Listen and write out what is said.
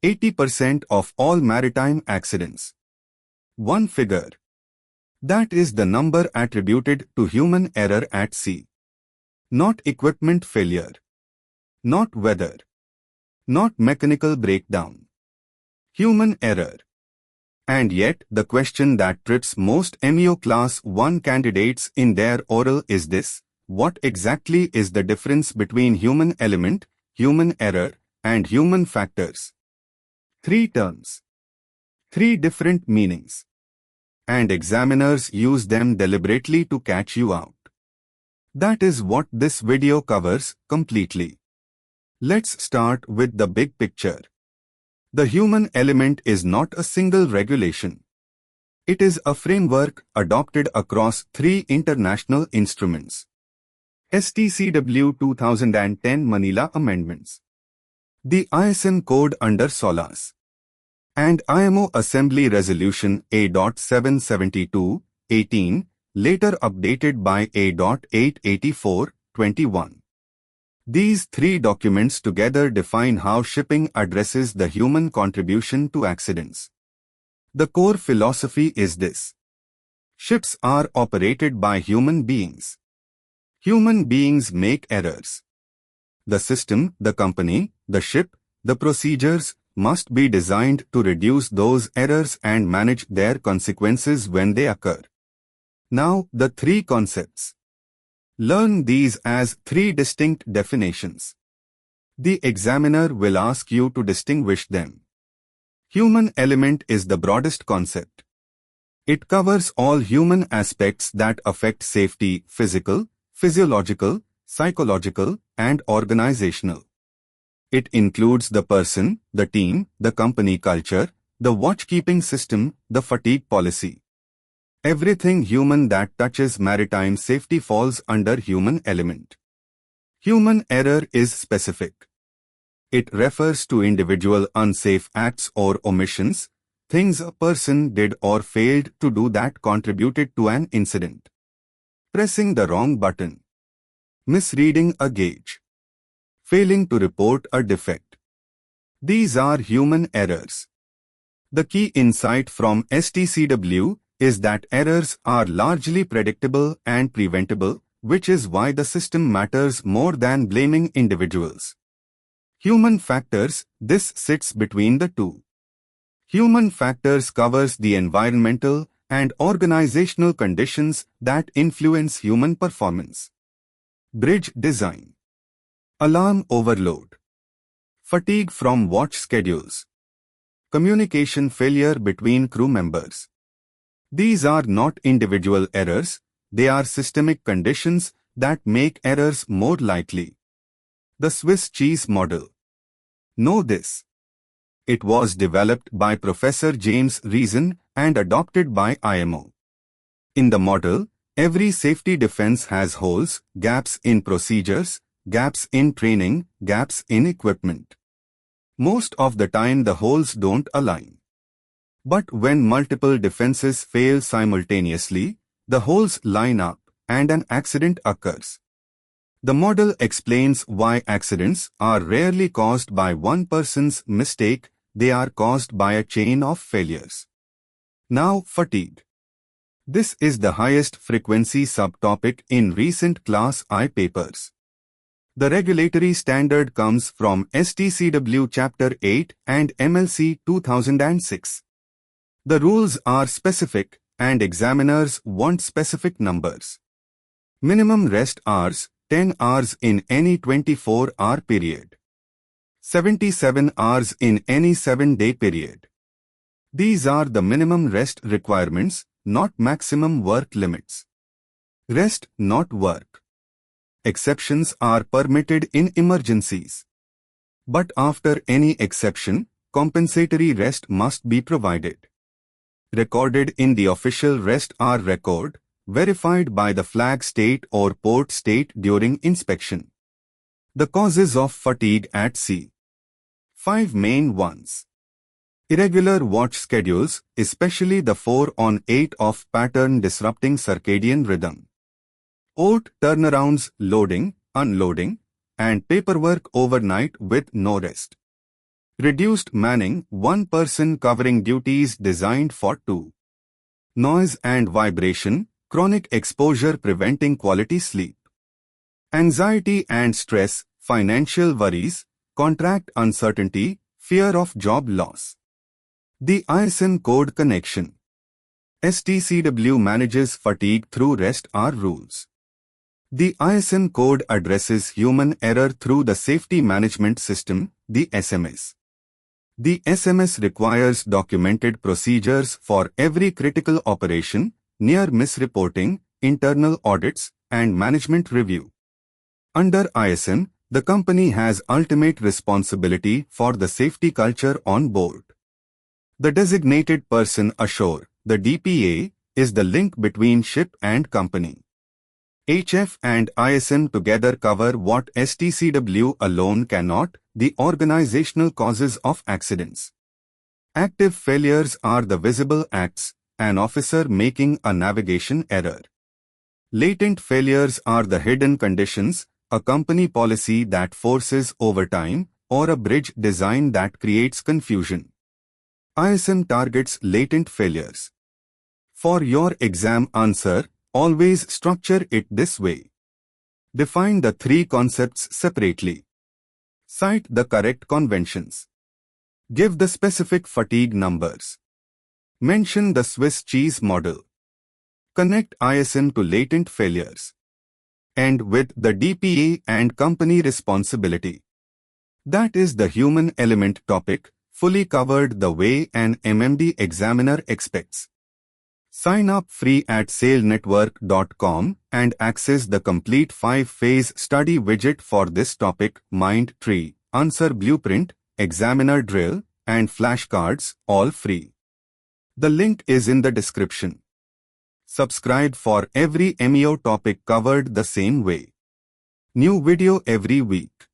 80% of all maritime accidents. One figure. That is the number attributed to human error at sea. Not equipment failure. Not weather. Not mechanical breakdown. Human error. And yet, the question that trips most MEO Class 1 candidates in their oral is this: what exactly is the difference between human element, human error, and human factors? Three terms. Three different meanings. And examiners use them deliberately to catch you out. That is what this video covers completely. Let's start with the big picture. The human element is not a single regulation. It is a framework adopted across three international instruments: STCW 2010 Manila Amendments, the ISM Code under SOLAS, and IMO Assembly Resolution A.772/18, later updated by A.884/21. These three documents together define how shipping addresses the human contribution to accidents. The core philosophy is this: ships are operated by human beings. Human beings make errors. The system, the company, the ship, the procedures must be designed to reduce those errors and manage their consequences when they occur. Now, the three concepts. Learn these as three distinct definitions. The examiner will ask you to distinguish them. Human element is the broadest concept. It covers all human aspects that affect safety: physical, physiological, psychological, and organizational. It includes the person, the team, the company culture, the watchkeeping system, the fatigue policy. Everything human that touches maritime safety falls under human element. Human error is specific. It refers to individual unsafe acts or omissions, things a person did or failed to do that contributed to an incident. Pressing the wrong button. Misreading a gauge. Failing to report a defect. These are human errors. The key insight from STCW is that errors are largely predictable and preventable, which is why the system matters more than blaming individuals. Human factors, this sits between the two. Human factors covers the environmental and organizational conditions that influence human performance. Bridge design. Alarm overload. Fatigue from watch schedules. Communication failure between crew members. These are not individual errors, they are systemic conditions that make errors more likely. The Swiss cheese model. Know this. It was developed by Professor James Reason and adopted by IMO. In the model, every safety defense has holes, gaps in procedures, gaps in training, gaps in equipment. Most of the time the holes don't align. But when multiple defenses fail simultaneously, the holes line up and an accident occurs. The model explains why accidents are rarely caused by one person's mistake, they are caused by a chain of failures. Now, fatigue. This is the highest frequency subtopic in recent Class I papers. The regulatory standard comes from STCW Chapter 8 and MLC 2006. The rules are specific, and examiners want specific numbers. Minimum rest hours, 10 hours in any 24-hour period. 77 hours in any 7-day period. These are the minimum rest requirements, not maximum work limits. Rest, not work. Exceptions are permitted in emergencies. But after any exception, compensatory rest must be provided. Recorded in the official rest hour record, verified by the flag state or port state during inspection. The causes of fatigue at sea. 5 main ones. Irregular watch schedules, especially the 4-on-8 off pattern disrupting circadian rhythm. Port turnarounds, loading, unloading, and paperwork overnight with no rest. Reduced manning, one person covering duties designed for two. Noise and vibration, chronic exposure preventing quality sleep. Anxiety and stress, financial worries, contract uncertainty, fear of job loss. The ISM Code connection. STCW manages fatigue through rest hour rules. The ISM Code addresses human error through the Safety Management System, the SMS. The SMS requires documented procedures for every critical operation, near misreporting, internal audits, and management review. Under ISM, the company has ultimate responsibility for the safety culture on board. The designated person ashore, the DPA, is the link between ship and company. HF and ISM together cover what STCW alone cannot, the organizational causes of accidents. Active failures are the visible acts, an officer making a navigation error. Latent failures are the hidden conditions, a company policy that forces overtime, or a bridge design that creates confusion. ISM targets latent failures. For your exam answer, always structure it this way. Define the three concepts separately. Cite the correct conventions. Give the specific fatigue numbers. Mention the Swiss cheese model. Connect ISM to latent failures. End with the DPA and company responsibility. That is the human element topic, fully covered the way an MMD examiner expects. Sign up free at sailnetwork.com and access the complete 5-phase study widget for this topic, Mind Tree, Answer Blueprint, Examiner Drill, and flashcards, all free. The link is in the description. Subscribe for every MEO topic covered the same way. New video every week.